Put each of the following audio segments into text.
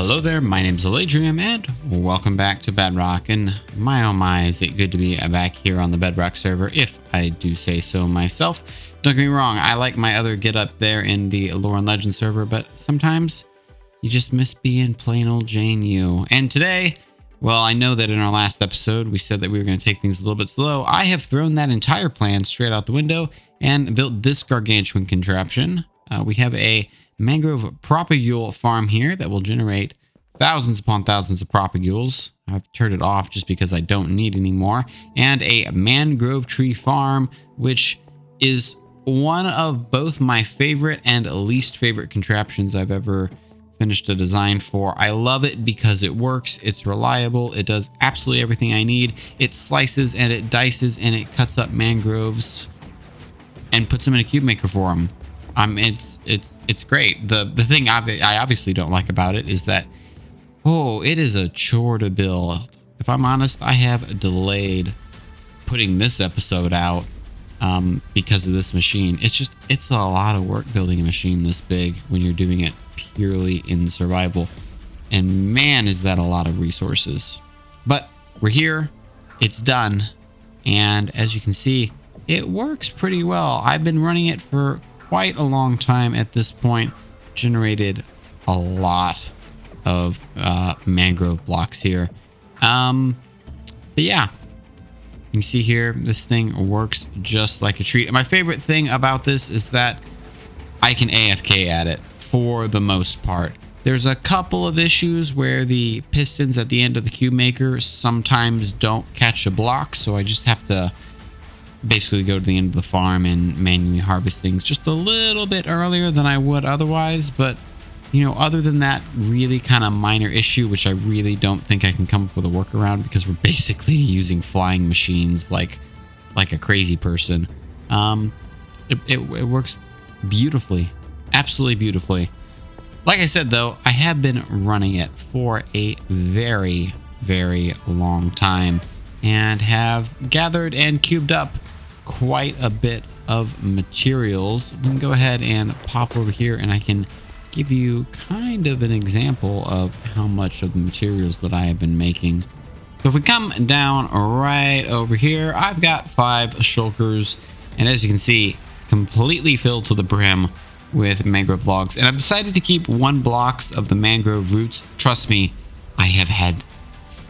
Hello there, my name's Alaydriem, and welcome back to Bedrock. And my oh my, is it good to be back here on the Bedrock server, if I do say so myself. Don't get me wrong, I like my other get up there in the Lore and Legend server, but sometimes you just miss being plain old Jane you. And today, well, I know that in our last episode, we said that we were going to take things a little bit slow. I have thrown that entire plan straight out the window and built this gargantuan contraption. We have a mangrove propagule farm here that will generate thousands upon thousands of propagules. I've turned it off just because I don't need any more. And a mangrove tree farm, which is one of both my favorite and least favorite contraptions I've ever finished a design for. I love it because it works, it's reliable, it does absolutely everything I need. It slices and it dices and it cuts up mangroves and puts them in a cube maker for them. It's great. The thing I obviously don't like about it is that, oh, it is a chore to build. If I'm honest, I have delayed putting this episode out because of this machine. It's a lot of work building a machine this big when you're doing it purely in survival. And man, is that a lot of resources. But we're here, it's done, and as you can see, it works pretty well. I've been running it for quite a long time at this point. Generated a lot of mangrove blocks here. But yeah, you see here, this thing works just like a treat. And my favorite thing about this is that I can AFK at it for the most part. There's a couple of issues where the pistons at the end of the cube maker sometimes don't catch a block, so I just have to basically go to the end of the farm and manually harvest things just a little bit earlier than I would otherwise. But you know, other than that really kind of minor issue, which I really don't think I can come up with a workaround because we're basically using flying machines like a crazy person, it works beautifully, absolutely beautifully. Like I said though, I have been running it for a very, very long time and have gathered and cubed up quite a bit of materials. We can go ahead and pop over here and I can give you kind of an example of how much of the materials that I have been making. So if we come down right over here, I've got 5 shulkers, and as you can see, completely filled to the brim with mangrove logs. And I've decided to keep 1 blocks of the mangrove roots. Trust me, I have had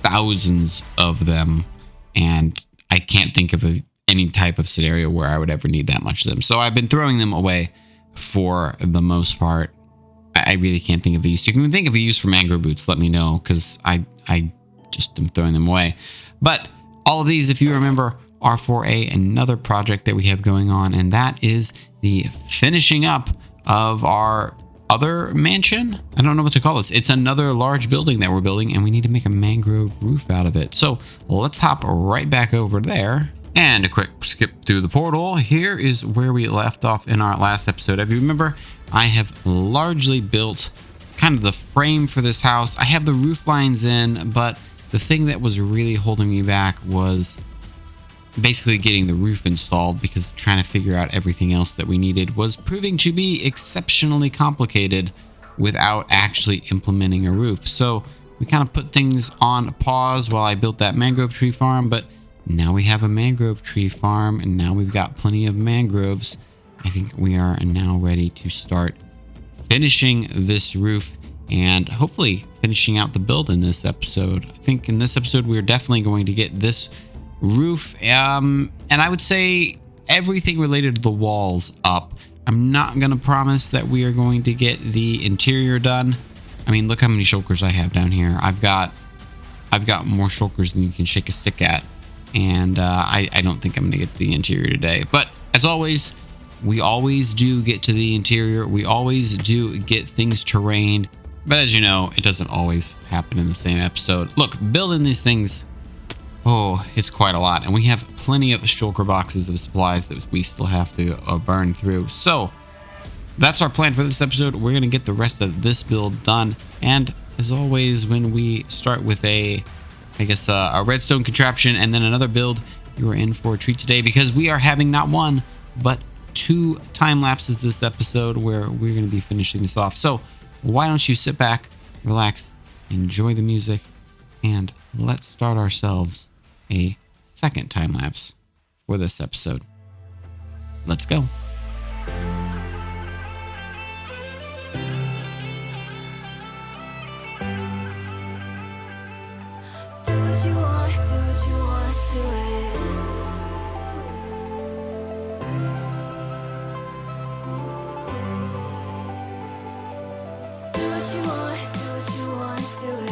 thousands of them, and I can't think of any type of scenario where I would ever need that much of them. So I've been throwing them away for the most part. I really can't think of a use. You can think of a use for mangrove roots, let me know, because I just am throwing them away. But all of these, if you remember, are for another project that we have going on, and that is the finishing up of our other mansion. I don't know what to call this. It's another large building that we're building, and we need to make a mangrove roof out of it. So let's hop right back over there. And a quick skip through the portal. Here is where we left off in our last episode. If you remember, I have largely built kind of the frame for this house. I have the roof lines in, but the thing that was really holding me back was basically getting the roof installed, because trying to figure out everything else that we needed was proving to be exceptionally complicated without actually implementing a roof. So we kind of put things on pause while I built that mangrove tree farm, but now we have a mangrove tree farm, and now we've got plenty of mangroves. I think we are now ready to start finishing this roof and hopefully finishing out the build in this episode. I think in this episode, we're definitely going to get this roof, and I would say everything related to the walls up. I'm not going to promise that we are going to get the interior done. I mean, look how many shulkers I have down here. I've got more shulkers than you can shake a stick at. And I don't think I'm going to get to the interior today. But as always, we always do get to the interior. We always do get things terrained. But as you know, it doesn't always happen in the same episode. Look, building these things, oh, it's quite a lot. And we have plenty of shulker boxes of supplies that we still have to burn through. So that's our plan for this episode. We're going to get the rest of this build done. And as always, when we start with a redstone contraption and then another build, you are in for a treat today, because we are having not 1 but 2 time lapses this episode where we're going to be finishing this off. So why don't you sit back, relax, enjoy the music, and let's start ourselves a second time lapse for this episode. Let's go. Do what you want, do what you want, do it. Do what you want, do what you want, do it. Do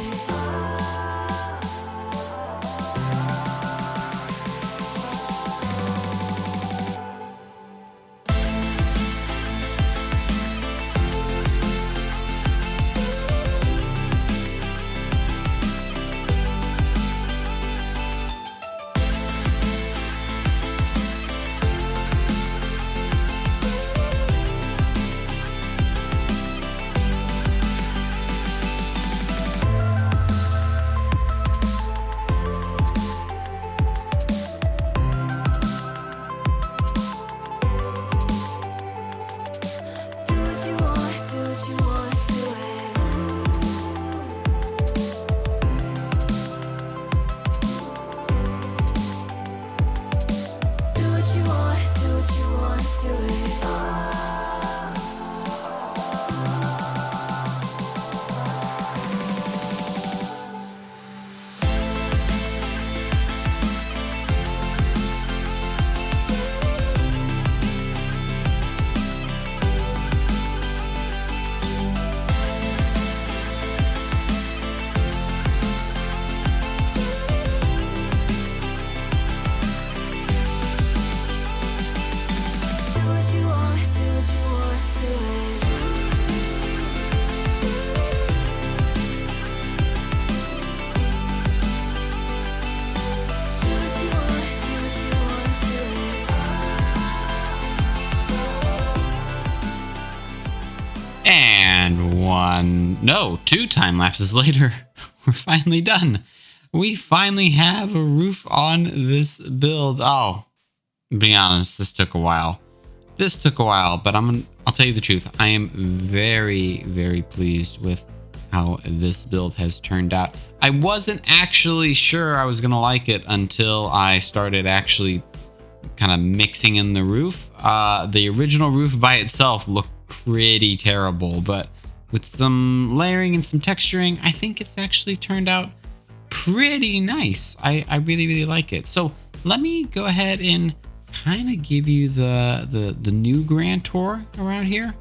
what you want, do what you want, do it. Do what you want, do what you want, do it. Do what you want, do what you want, do it. Do what you want, do what you want, do it. And two time lapses later, we're finally done. We finally have a roof on this build. Oh, be honest, this took a while. But I'll tell you the truth. I am very, very pleased with how this build has turned out. I wasn't actually sure I was gonna like it until I started actually kind of mixing in the roof. The original roof by itself looked pretty terrible, but with some layering and some texturing, I think it's actually turned out pretty nice. I really, really like it. So let me go ahead and kind of give you the new grand tour around here.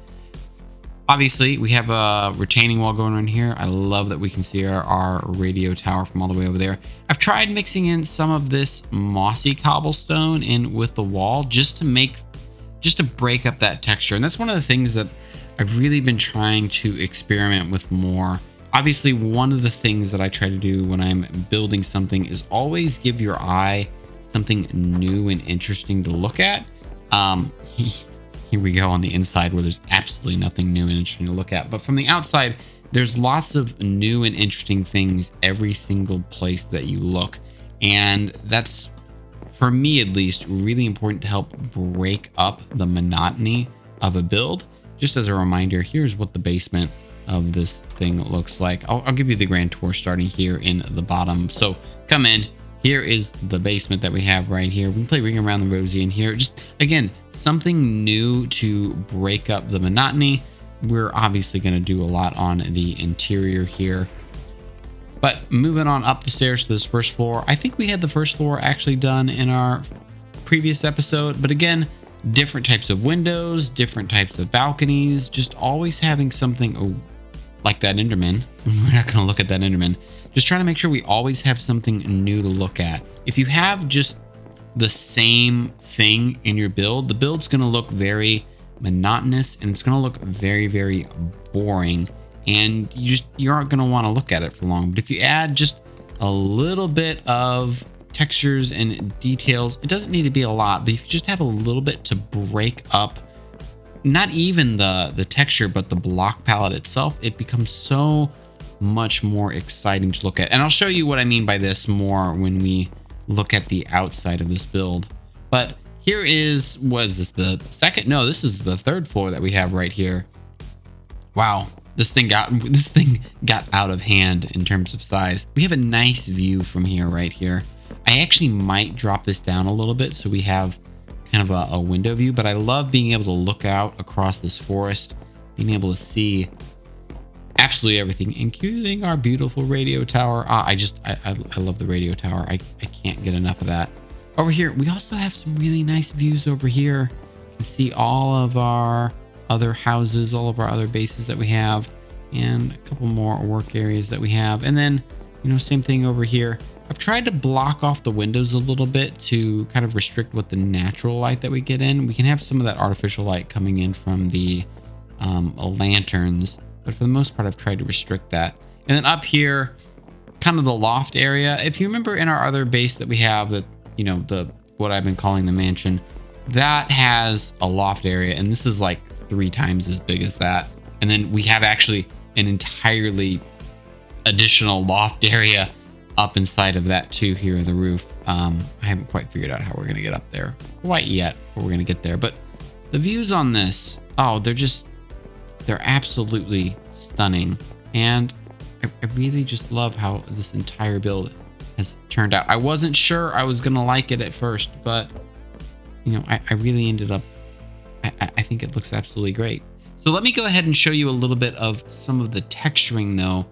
Obviously, we have a retaining wall going on here. I love that we can see our radio tower from all the way over there. I've tried mixing in some of this mossy cobblestone in with the wall just to break up that texture. And that's one of the things that I've really been trying to experiment with more. Obviously, one of the things that I try to do when I'm building something is always give your eye something new and interesting to look at. Here we go on the inside where there's absolutely nothing new and interesting to look at. But from the outside, there's lots of new and interesting things every single place that you look. And that's, for me at least, really important to help break up the monotony of a build. Just as a reminder, here's what the basement of this thing looks like. I'll give you the grand tour starting here in the bottom. So come in. Here is the basement that we have right here. We can play Ring Around the Rosie in here. Just, again, something new to break up the monotony. We're obviously going to do a lot on the interior here. But moving on up the stairs to this first floor. I think we had the first floor actually done in our previous episode. But again, different types of windows, different types of balconies. Just always having something like that Enderman. We're not going to look at that Enderman. Just trying to make sure we always have something new to look at. If you have just the same thing in your build, the build's going to look very monotonous and it's going to look very, very boring. And you aren't going to want to look at it for long. But if you add just a little bit of textures and details, it doesn't need to be a lot, but if you just have a little bit to break up, not even the texture, but the block palette itself, it becomes so much more exciting to look at. And I'll show you what I mean by this more when we look at the outside of this build. But here is, was this the second? No, this is the third floor that we have right here. Wow. this thing got out of hand in terms of size. We have a nice view from here, right here. I actually might drop this down a little bit so we have kind of a window view, but I love being able to look out across this forest, being able to see absolutely everything, including our beautiful radio tower. I love the radio tower. I can't get enough of that. Over here, we also have some really nice views over here. You can see all of our other houses, all of our other bases that we have, and a couple more work areas that we have. And then, you know, same thing over here. I've tried to block off the windows a little bit to kind of restrict what the natural light that we get in. We can have some of that artificial light coming in from the lanterns, but for the most part, I've tried to restrict that. And then up here, kind of the loft area. If you remember in our other base that we have, that, you know, what I've been calling the mansion, that has a loft area, and this is like 3 times as big as that. And then we have actually an entirely additional loft area up inside of that too, here in the roof. I haven't quite figured out how we're gonna get up there quite yet, but we're gonna get there. But the views on this, oh, they're absolutely stunning. And I really just love how this entire build has turned out. I wasn't sure I was gonna like it at first, but you know, I really ended up, I think it looks absolutely great. So let me go ahead and show you a little bit of some of the texturing though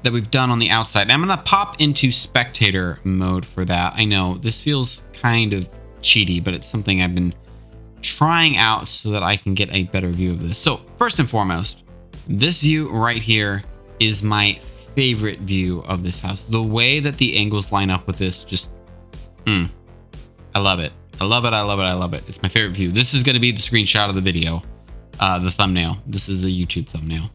that we've done on the outside. I'm gonna pop into spectator mode for that. I know this feels kind of cheaty, but it's something I've been trying out so that I can get a better view of this. So first and foremost, this view right here is my favorite view of this house. The way that the angles line up with this, just, I love it. I love it. I love it. I love it. It's my favorite view. This is going to be the screenshot of the video, the thumbnail. This is the YouTube thumbnail.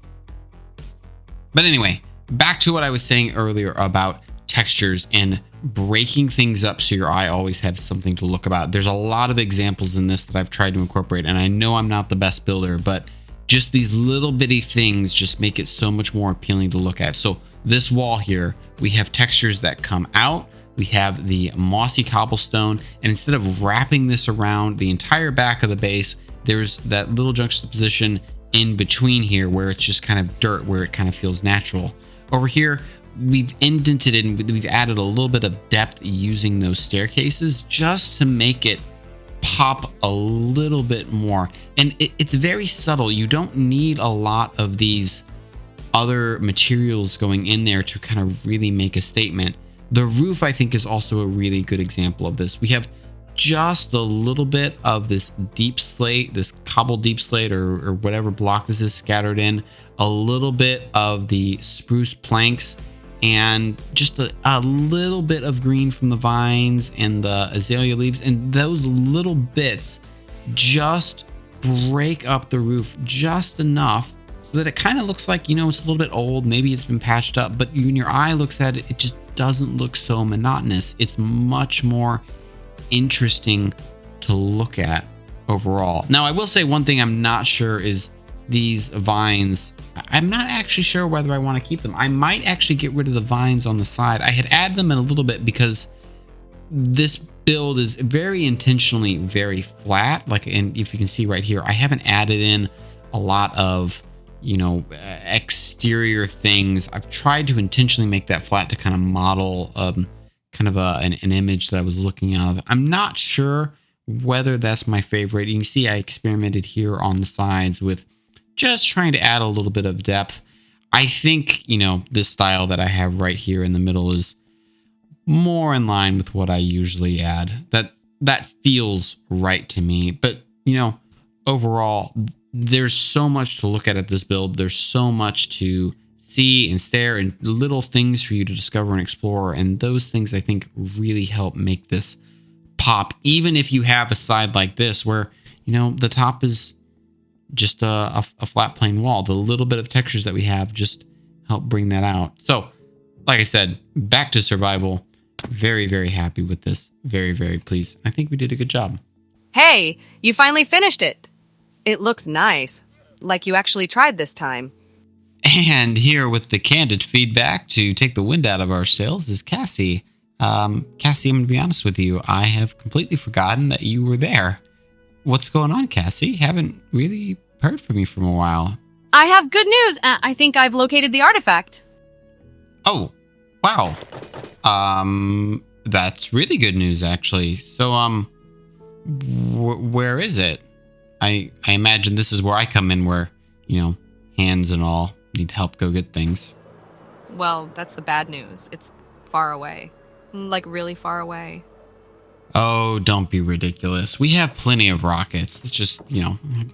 But anyway, back to what I was saying earlier about textures and breaking things up so your eye always has something to look about. There's a lot of examples in this that I've tried to incorporate, and I know I'm not the best builder, but just these little bitty things just make it so much more appealing to look at. So this wall here, we have textures that come out. We have the mossy cobblestone, and instead of wrapping this around the entire back of the base, there's that little juxtaposition in between here where it's just kind of dirt, where it kind of feels natural. Over here, we've indented it and we've added a little bit of depth using those staircases just to make it pop a little bit more. And it's very subtle. You don't need a lot of these other materials going in there to kind of really make a statement. The roof, I think, is also a really good example of this. We have just a little bit of this deep slate, this cobbled deep slate or whatever block this is scattered in, a little bit of the spruce planks, and just a little bit of green from the vines and the azalea leaves. And those little bits just break up the roof just enough so that it kind of looks like, you know, it's a little bit old. Maybe it's been patched up, but when your eye looks at it, it just doesn't look so monotonous. It's much more interesting to look at overall. Now, I will say one thing I'm not sure is these vines. I'm not actually sure whether I want to keep them. I might actually get rid of the vines on the side. I had added them in a little bit because this build is very intentionally very flat. Like, and if you can see right here, I haven't added in a lot of, you know, exterior things. I've tried to intentionally make that flat to kind of model kind of an image that I was looking at. I'm not sure whether that's my favorite. You can see I experimented here on the sides with just trying to add a little bit of depth. I think, you know, this style that I have right here in the middle is more in line with what I usually add. That feels right to me. But, you know, overall, there's so much to look at this build. There's so much to see and stare and little things for you to discover and explore. And those things, I think, really help make this pop. Even if you have a side like this where, you know, the top is just a flat plain wall, the little bit of textures that we have just help bring that out. So, like I said, back to survival. Very, very happy with this. Very, very pleased. I think we did a good job. Hey, you finally finished it. It looks nice, like you actually tried this time. And here with the candid feedback to take the wind out of our sails is Cassie. Cassie, I'm going to be honest with you. I have completely forgotten that you were there. What's going on, Cassie? Haven't really heard from you for a while. I have good news. I think I've located the artifact. Oh, wow. That's really good news, actually. So, where is it? I imagine this is where I come in, where, hands and all need help go get things. Well, that's the bad news. It's far away. Like, really far away. Oh, don't be ridiculous. We have plenty of rockets. Let's just,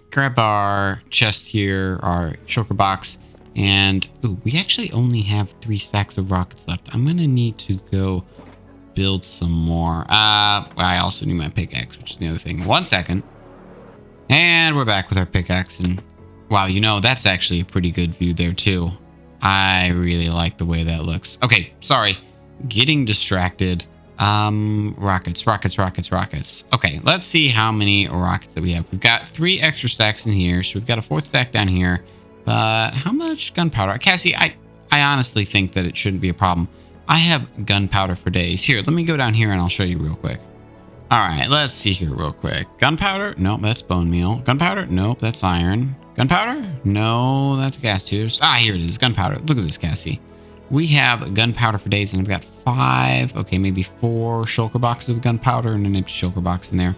grab our chest here, our shulker box, and we actually only have 3 stacks of rockets left. I'm gonna need to go build some more. I also need my pickaxe, which is the other thing. 1 second. And we're back with our pickaxe, and wow, that's actually a pretty good view there too. I really like the way that looks. Okay, sorry. Getting distracted. Rockets. Okay, let's see how many rockets that we have. We've got 3 extra stacks in here, so we've got a 4th stack down here. But how much gunpowder? Cassie, I honestly think that it shouldn't be a problem. I have gunpowder for days. Here, let me go down here and I'll show you real quick. All right, let's see here real quick. Gunpowder? Nope, that's bone meal. Gunpowder? Nope, that's iron. Gunpowder? No, that's gas tubes. Ah, here it is, gunpowder. Look at this, Cassie. We have gunpowder for days, and I've got 5, okay, maybe 4 shulker boxes of gunpowder and an empty shulker box in there.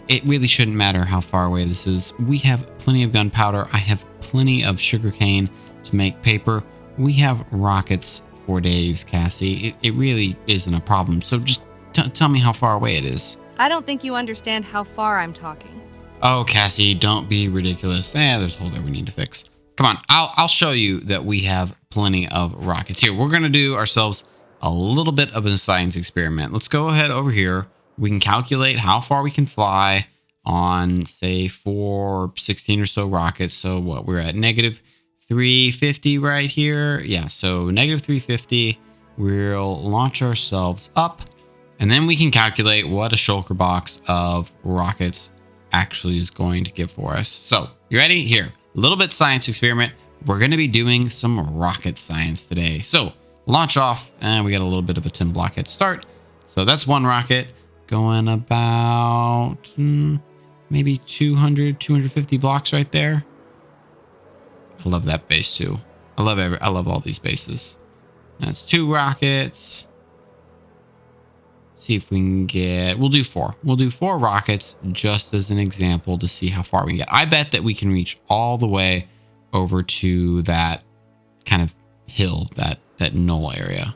It really shouldn't matter how far away this is. We have plenty of gunpowder. I have plenty of sugarcane to make paper. We have rockets for days, Cassie. It really isn't a problem. So just tell me how far away it is. I don't think you understand how far I'm talking. Oh, Cassie, don't be ridiculous. There's a hole there we need to fix. Come on, I'll show you that we have plenty of rockets. Here, we're going to do ourselves a little bit of a science experiment. Let's go ahead over here. We can calculate how far we can fly on, say, 16 or so rockets. So what, we're at negative 350 right here. Yeah, so negative 350. We'll launch ourselves up, and then we can calculate what a shulker box of rockets actually is going to give for us. So, you ready? Here, a little bit science experiment. We're going to be doing some rocket science today. So, launch off, and we got a little bit of a 10 block head start. So that's 1 rocket going about maybe 200, 250 blocks right there. I love that base too. I love all these bases. That's 2 rockets. See if we can get, we'll do 4. We'll do 4 rockets just as an example to see how far we can get. I bet that we can reach all the way over to that kind of hill, that knoll area.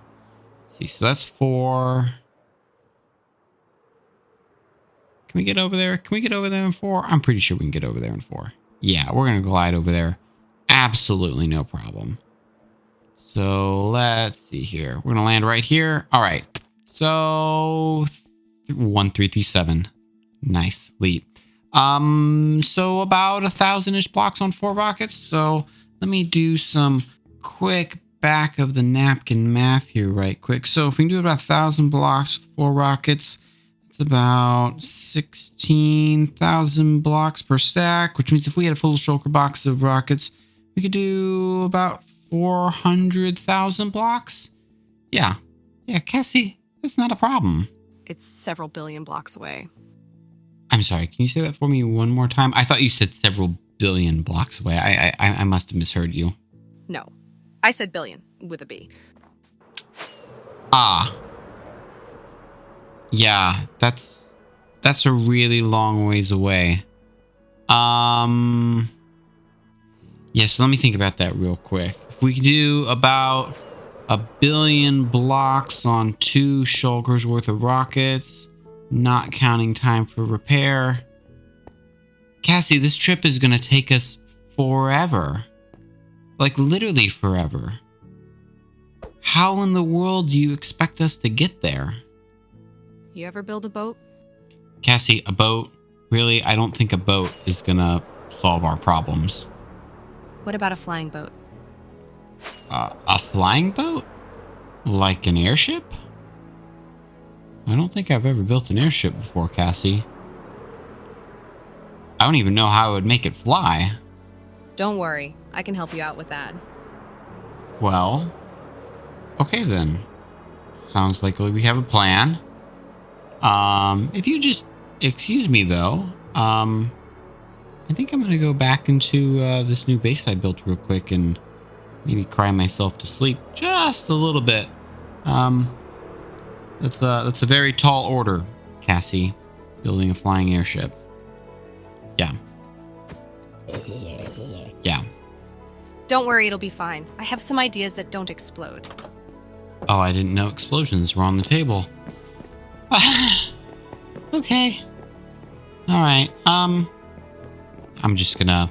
See, so that's 4. Can we get over there? Can we get over there in 4? I'm pretty sure we can get over there in 4. Yeah, we're going to glide over there. Absolutely no problem. So let's see here. We're going to land right here. All right. So 1337. Nice leap. So about 1,000-ish blocks on 4 rockets. So let me do some quick back of the napkin math here right quick. So if we can do about 1,000 blocks with 4 rockets, it's about 16,000 blocks per stack, which means if we had a full shulker box of rockets, we could do about 400,000 blocks. Yeah, Cassie, that's not a problem. It's several billion blocks away. I'm sorry, can you say that for me one more time? I thought you said several billion blocks away. I must have misheard you. No, I said billion with a B. Ah. Yeah, that's a really long ways away. Yeah, so let me think about that real quick. If we could do about 1 billion blocks on 2 shulkers worth of rockets, not counting time for repair. Cassie, this trip is going to take us forever. Like literally forever. How in the world do you expect us to get there? You ever build a boat? Cassie, a boat? Really? I don't think a boat is going to solve our problems. What about a flying boat? A flying boat? Like an airship? I don't think I've ever built an airship before, Cassie. I don't even know how I would make it fly. Don't worry, I can help you out with that. Well, okay then. Sounds like we have a plan. If you just excuse me though, I think I'm going to go back into this new base I built real quick and maybe cry myself to sleep just a little bit. That's a very tall order, Cassie. Building a flying airship. Yeah. Yeah. Don't worry, it'll be fine. I have some ideas that don't explode. Oh, I didn't know explosions were on the table. Okay. All right. I'm just gonna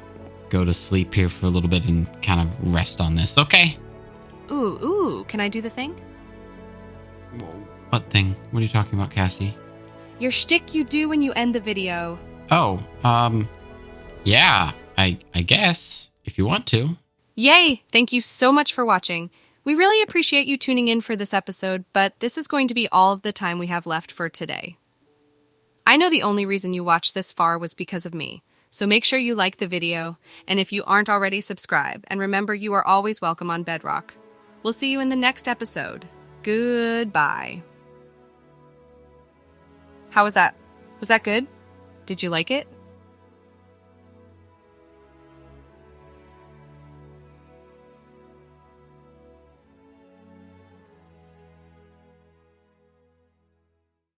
go to sleep here for a little bit and kind of rest on this. Okay. Ooh, can I do the thing? What thing? What are you talking about, Cassie? Your shtick you do when you end the video. Oh, yeah, I guess, if you want to. Yay! Thank you so much for watching. We really appreciate you tuning in for this episode, but this is going to be all of the time we have left for today. I know the only reason you watched this far was because of me, so make sure you like the video, and if you aren't already, subscribe, and remember you are always welcome on Bedrock. We'll see you in the next episode. Goodbye. How was that? Was that good? Did you like it?